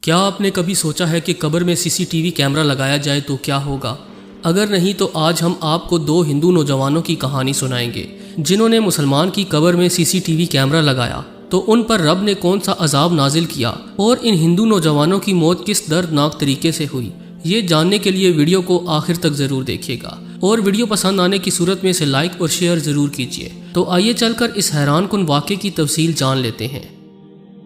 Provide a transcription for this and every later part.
کیا آپ نے کبھی سوچا ہے کہ قبر میں سی سی ٹی وی کیمرہ لگایا جائے تو کیا ہوگا؟ اگر نہیں تو آج ہم آپ کو دو ہندو نوجوانوں کی کہانی سنائیں گے جنہوں نے مسلمان کی قبر میں سی سی ٹی وی کیمرہ لگایا تو ان پر رب نے کون سا عذاب نازل کیا اور ان ہندو نوجوانوں کی موت کس دردناک طریقے سے ہوئی۔ یہ جاننے کے لیے ویڈیو کو آخر تک ضرور دیکھیے گا اور ویڈیو پسند آنے کی صورت میں اسے لائک اور شیئر ضرور کیجیے۔ تو آئیے چل کر اس حیران کن واقعے کی تفصیل جان لیتے ہیں۔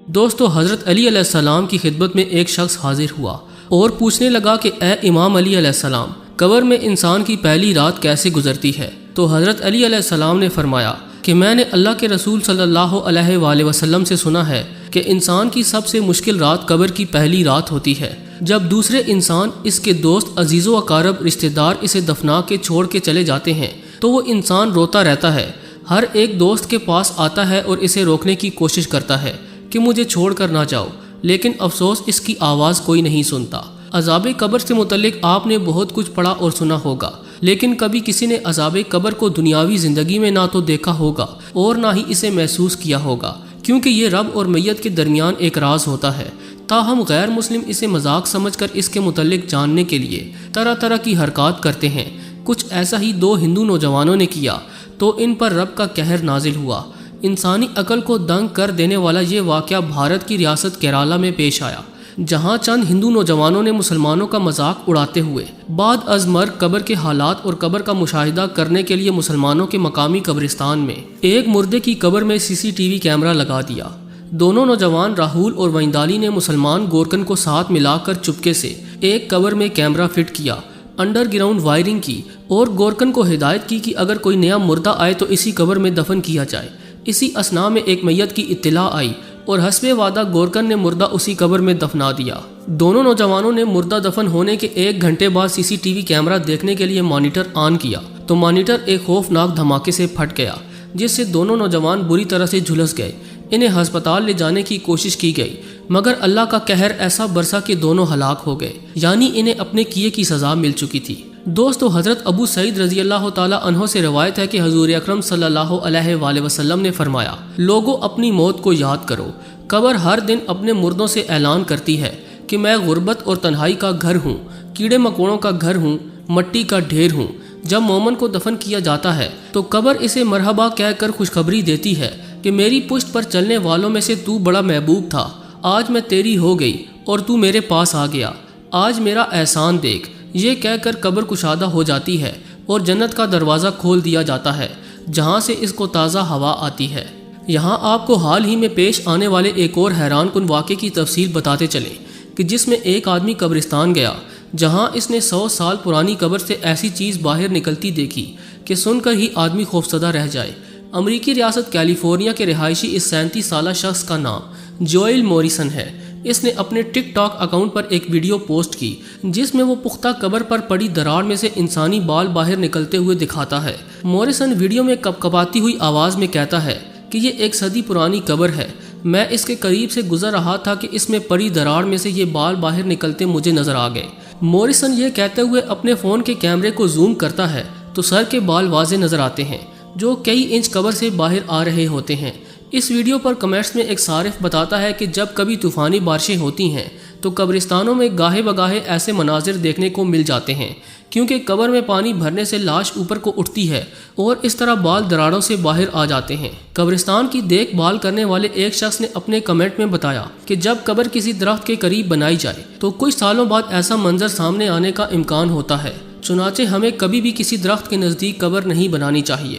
دوستو، حضرت علی علیہ السلام کی خدمت میں ایک شخص حاضر ہوا اور پوچھنے لگا کہ اے امام علی علیہ السلام، قبر میں انسان کی پہلی رات کیسے گزرتی ہے؟ تو حضرت علی علیہ السلام نے فرمایا کہ میں نے اللہ کے رسول صلی اللہ علیہ وآلہ وسلم سے سنا ہے کہ انسان کی سب سے مشکل رات قبر کی پہلی رات ہوتی ہے، جب دوسرے انسان، اس کے دوست، عزیز و اقارب، رشتہ دار اسے دفنا کے چھوڑ کے چلے جاتے ہیں تو وہ انسان روتا رہتا ہے۔ ہر ایک دوست کے پاس آتا ہے اور اسے روکنے کی کوشش کرتا ہے کہ مجھے چھوڑ کر نہ جاؤ، لیکن افسوس اس کی آواز کوئی نہیں سنتا۔ عذاب قبر سے متعلق آپ نے بہت کچھ پڑھا اور سنا ہوگا، لیکن کبھی کسی نے عذاب قبر کو دنیاوی زندگی میں نہ تو دیکھا ہوگا اور نہ ہی اسے محسوس کیا ہوگا، کیونکہ یہ رب اور میت کے درمیان ایک راز ہوتا ہے۔ تاہم غیر مسلم اسے مذاق سمجھ کر اس کے متعلق جاننے کے لیے طرح طرح کی حرکات کرتے ہیں۔ کچھ ایسا ہی دو ہندو نوجوانوں نے کیا تو ان پر رب کا قہر نازل ہوا۔ انسانی عقل کو دنگ کر دینے والا یہ واقعہ بھارت کی ریاست کیرالہ میں پیش آیا، جہاں چند ہندو نوجوانوں نے مسلمانوں کا مذاق اڑاتے ہوئے بعد از مرگ قبر کے حالات اور قبر کا مشاہدہ کرنے کے لیے مسلمانوں کے مقامی قبرستان میں ایک مردے کی قبر میں سی سی ٹی وی کیمرہ لگا دیا۔ دونوں نوجوان راہول اور ویندالی نے مسلمان گورکن کو ساتھ ملا کر چپکے سے ایک قبر میں کیمرہ فٹ کیا، انڈر گراؤنڈ وائرنگ کی اور گورکن کو ہدایت کی کہ اگر کوئی نیا مردہ آئے تو اسی قبر میں دفن کیا جائے۔ اسی اثناء میں ایک میت کی اطلاع آئی اور حسب وعدہ گورکن نے مردہ اسی قبر میں دفنا دیا۔ دونوں نوجوانوں نے مردہ دفن ہونے کے 1 گھنٹے بعد سی سی ٹی وی کیمرہ دیکھنے کے لیے مانیٹر آن کیا تو مانیٹر ایک خوفناک دھماکے سے پھٹ گیا، جس سے دونوں نوجوان بری طرح سے جھلس گئے۔ انہیں ہسپتال لے جانے کی کوشش کی گئی، مگر اللہ کا قہر ایسا برسا کہ دونوں ہلاک ہو گئے، یعنی انہیں اپنے کیے کی سزا مل چکی تھی۔ دوستو، حضرت ابو سعید رضی اللہ تعالی عنہ سے روایت ہے کہ حضور اکرم صلی اللہ علیہ وآلہ وسلم نے فرمایا، لوگو اپنی موت کو یاد کرو۔ قبر ہر دن اپنے مردوں سے اعلان کرتی ہے کہ میں غربت اور تنہائی کا گھر ہوں، کیڑے مکوڑوں کا گھر ہوں، مٹی کا ڈھیر ہوں۔ جب مومن کو دفن کیا جاتا ہے تو قبر اسے مرحبا کہہ کر خوشخبری دیتی ہے کہ میری پشت پر چلنے والوں میں سے تو بڑا محبوب تھا، آج میں تیری ہو گئی اور تو میرے پاس آ گیا، آج میرا احسان دیکھ۔ یہ کہہ کر قبر کشادہ ہو جاتی ہے اور جنت کا دروازہ کھول دیا جاتا ہے، جہاں سے اس کو تازہ ہوا آتی ہے۔ یہاں آپ کو حال ہی میں پیش آنے والے ایک اور حیران کن واقعے کی تفصیل بتاتے چلیں کہ جس میں ایک آدمی قبرستان گیا، جہاں اس نے 100 سال پرانی قبر سے ایسی چیز باہر نکلتی دیکھی کہ سن کر ہی آدمی خوفزدہ رہ جائے۔ امریکی ریاست کیلیفورنیا کے رہائشی اس 37 سالہ شخص کا نام جوئل موریسن ہے۔ اس نے اپنے ٹک ٹاک اکاؤنٹ پر ایک ویڈیو پوسٹ کی جس میں وہ پختہ قبر پر پڑی دراڑ میں سے انسانی بال باہر نکلتے ہوئے دکھاتا ہے۔ موریسن ویڈیو میں کپکپاتی ہوئی آواز میں کہتا ہے کہ یہ 1 صدی پرانی قبر ہے، میں اس کے قریب سے گزر رہا تھا کہ اس میں پڑی دراڑ میں سے یہ بال باہر نکلتے مجھے نظر آ گئے۔ موریسن یہ کہتے ہوئے اپنے فون کے کیمرے کو زوم کرتا ہے تو سر کے بال واضح نظر آتے ہیں جو کئی انچ قبر سے باہر آ رہے ہوتے ہیں۔ اس ویڈیو پر کمنٹس میں ایک صارف بتاتا ہے کہ جب کبھی طوفانی بارشیں ہوتی ہیں تو قبرستانوں میں گاہے بگاہے ایسے مناظر دیکھنے کو مل جاتے ہیں، کیونکہ قبر میں پانی بھرنے سے لاش اوپر کو اٹھتی ہے اور اس طرح بال دراڑوں سے باہر آ جاتے ہیں۔ قبرستان کی دیکھ بھال کرنے والے ایک شخص نے اپنے کمنٹ میں بتایا کہ جب قبر کسی درخت کے قریب بنائی جائے تو کچھ سالوں بعد ایسا منظر سامنے آنے کا امکان ہوتا ہے، چنانچہ ہمیں کبھی بھی کسی درخت کے نزدیک قبر نہیں بنانی چاہیے۔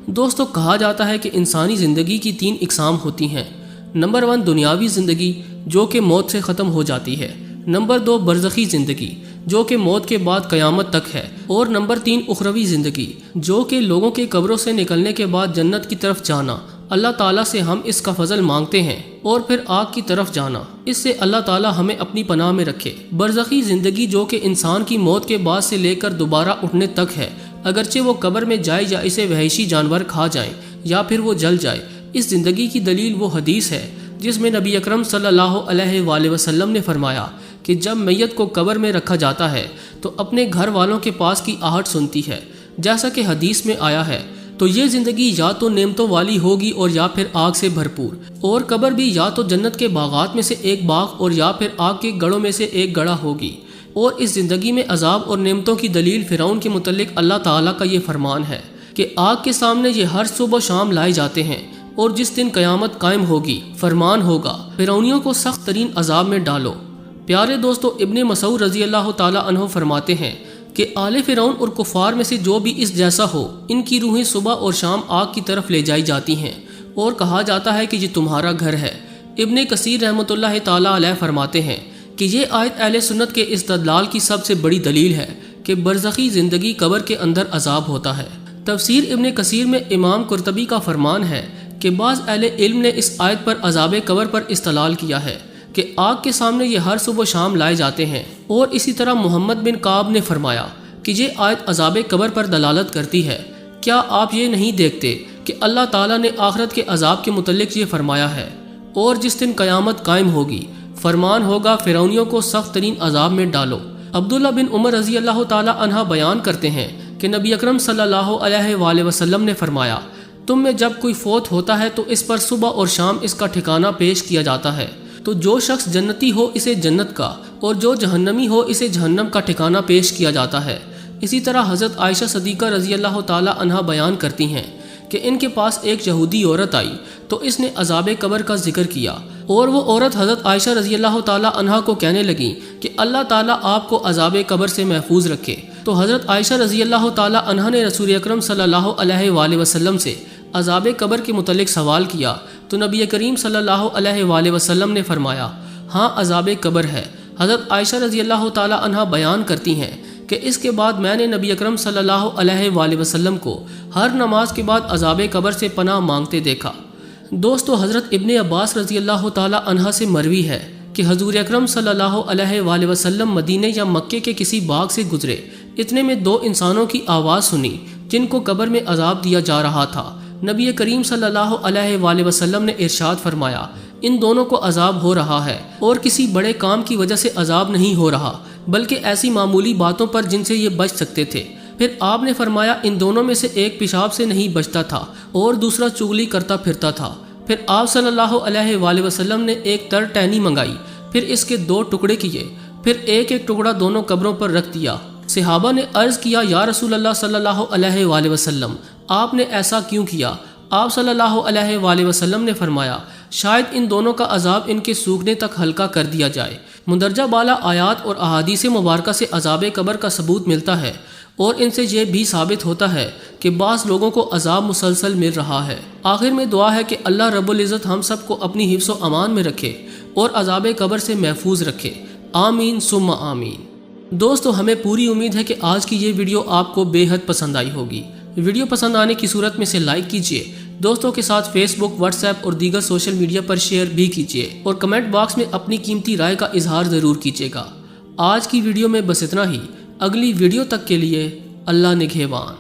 دوستو، کہا جاتا ہے کہ انسانی زندگی کی 3 اقسام ہوتی ہیں۔ نمبر 1 دنیاوی زندگی، جو کہ موت سے ختم ہو جاتی ہے۔ نمبر 2 برزخی زندگی، جو کہ موت کے بعد قیامت تک ہے۔ اور نمبر 3 اخروی زندگی، جو کہ لوگوں کے قبروں سے نکلنے کے بعد جنت کی طرف جانا۔ اللہ تعالیٰ سے ہم اس کا فضل مانگتے ہیں اور پھر آگ کی طرف جانا۔ اس سے اللہ تعالیٰ ہمیں اپنی پناہ میں رکھے۔ برزخی زندگی، جو کہ انسان کی موت کے بعد سے لے کر دوبارہ اٹھنے تک ہے، اگرچہ وہ قبر میں جائے یا اسے وحشی جانور کھا جائیں یا پھر وہ جل جائے۔ اس زندگی کی دلیل وہ حدیث ہے جس میں نبی اکرم صلی اللہ علیہ وآلہ وسلم نے فرمایا کہ جب میت کو قبر میں رکھا جاتا ہے تو اپنے گھر والوں کے پاس کی آہٹ سنتی ہے، جیسا کہ حدیث میں آیا ہے، تو یہ زندگی یا تو نعمتوں والی ہوگی اور یا پھر آگ سے بھرپور، اور قبر بھی یا تو جنت کے باغات میں سے ایک باغ اور یا پھر آگ کے گڑھوں میں سے ایک گڑھا ہوگی۔ اور اس زندگی میں عذاب اور نعمتوں کی دلیل فرعون کے متعلق اللہ تعالیٰ کا یہ فرمان ہے کہ آگ کے سامنے یہ ہر صبح و شام لائے جاتے ہیں، اور جس دن قیامت قائم ہوگی فرمان ہوگا فرعونیوں کو سخت ترین عذاب میں ڈالو۔ پیارے دوستو، ابن مسعود رضی اللہ تعالیٰ عنہ فرماتے ہیں کہ آل فرعون اور کفار میں سے جو بھی اس جیسا ہو، ان کی روحیں صبح اور شام آگ کی طرف لے جائی جاتی ہیں اور کہا جاتا ہے کہ یہ تمہارا گھر ہے۔ ابن کثیر رحمۃ اللہ تعالیٰ علیہ فرماتے ہیں کہ یہ آیت اہل سنت کے استدلال کی سب سے بڑی دلیل ہے کہ برزخی زندگی قبر کے اندر عذاب ہوتا ہے۔ تفسیر ابن کثیر میں امام قرطبی کا فرمان ہے کہ بعض اہل علم نے اس آیت پر عذاب قبر پر استدلال کیا ہے کہ آگ کے سامنے یہ ہر صبح و شام لائے جاتے ہیں، اور اسی طرح محمد بن کعب نے فرمایا کہ یہ آیت عذاب قبر پر دلالت کرتی ہے۔ کیا آپ یہ نہیں دیکھتے کہ اللہ تعالیٰ نے آخرت کے عذاب کے متعلق یہ فرمایا ہے، اور جس دن قیامت قائم ہوگی فرمان ہوگا فرعونیوں کو سخت ترین عذاب میں ڈالو۔ عبداللہ بن عمر رضی اللہ تعالیٰ عنہ بیان کرتے ہیں کہ نبی اکرم صلی اللہ علیہ وآلہ وسلم نے فرمایا، تم میں جب کوئی فوت ہوتا ہے تو اس پر صبح اور شام اس کا ٹھکانہ پیش کیا جاتا ہے، تو جو شخص جنتی ہو اسے جنت کا اور جو جہنمی ہو اسے جہنم کا ٹھکانہ پیش کیا جاتا ہے۔ اسی طرح حضرت عائشہ صدیقہ رضی اللہ تعالیٰ عنہ بیان کرتی ہیں کہ ان کے پاس ایک یہودی عورت آئی تو اس نے عذاب قبر کا ذکر کیا، اور وہ عورت حضرت عائشہ رضی اللہ تعالیٰ عنہ کو کہنے لگی کہ اللہ تعالیٰ آپ کو عذاب قبر سے محفوظ رکھے۔ تو حضرت عائشہ رضی اللہ تعالیٰ عنہ نے رسول اکرم صلی اللہ علیہ وآلہ وسلم سے عذاب قبر کے متعلق سوال کیا، تو نبی کریم صلی اللہ علیہ وآلہ وسلم نے فرمایا، ہاں عذاب قبر ہے۔ حضرت عائشہ رضی اللہ تعالیٰ عنہ بیان کرتی ہیں کہ اس کے بعد میں نے نبی اکرم صلی اللہ علیہ وآلہ وسلم کو ہر نماز کے بعد عذاب قبر سے پناہ مانگتے دیکھا۔ دوستو، حضرت ابن عباس رضی اللہ تعالیٰ عنہ سے مروی ہے کہ حضور اکرم صلی اللہ علیہ وآلہ وسلم مدینے یا مکے کے کسی باغ سے گزرے، اتنے میں دو انسانوں کی آواز سنی جن کو قبر میں عذاب دیا جا رہا تھا۔ نبی کریم صلی اللہ علیہ وآلہ وسلم نے ارشاد فرمایا، ان دونوں کو عذاب ہو رہا ہے، اور کسی بڑے کام کی وجہ سے عذاب نہیں ہو رہا، بلکہ ایسی معمولی باتوں پر جن سے یہ بچ سکتے تھے۔ پھر آپ نے فرمایا، ان دونوں میں سے ایک پیشاب سے نہیں بچتا تھا اور دوسرا چغلی کرتا پھرتا تھا۔ پھر آپ صلی اللہ علیہ وآلہ وسلم نے ایک تر ٹہنی منگائی، پھر اس کے دو ٹکڑے کیے، پھر ایک ایک ٹکڑا دونوں قبروں پر رکھ دیا۔ صحابہ نے عرض کیا، یا رسول اللہ صلی اللہ علیہ وآلہ وسلم، آپ نے ایسا کیوں کیا؟ آپ صلی اللہ علیہ وآلہ وسلم نے فرمایا، شاید ان دونوں کا عذاب ان کے سوکھنے تک ہلکا کر دیا جائے۔ مندرجہ بالا آیات اور احادیث مبارکہ سے عذاب قبر کا ثبوت ملتا ہے، اور ان سے یہ بھی ثابت ہوتا ہے کہ بعض لوگوں کو عذاب مسلسل مل رہا ہے۔ آخر میں دعا ہے کہ اللہ رب العزت ہم سب کو اپنی حفظ و امان میں رکھے اور عذاب قبر سے محفوظ رکھے، آمین ثم آمین۔ دوستو، ہمیں پوری امید ہے کہ آج کی یہ ویڈیو آپ کو بے حد پسند آئی ہوگی۔ ویڈیو پسند آنے کی صورت میں سے لائک کیجئے، دوستوں کے ساتھ فیس بک، واٹس ایپ اور دیگر سوشل میڈیا پر شیئر بھی کیجئے، اور کمنٹ باکس میں اپنی قیمتی رائے کا اظہار ضرور کیجئے گا۔ آج کی ویڈیو میں بس اتنا ہی۔ اگلی ویڈیو تک کے لیے اللہ نگہبان۔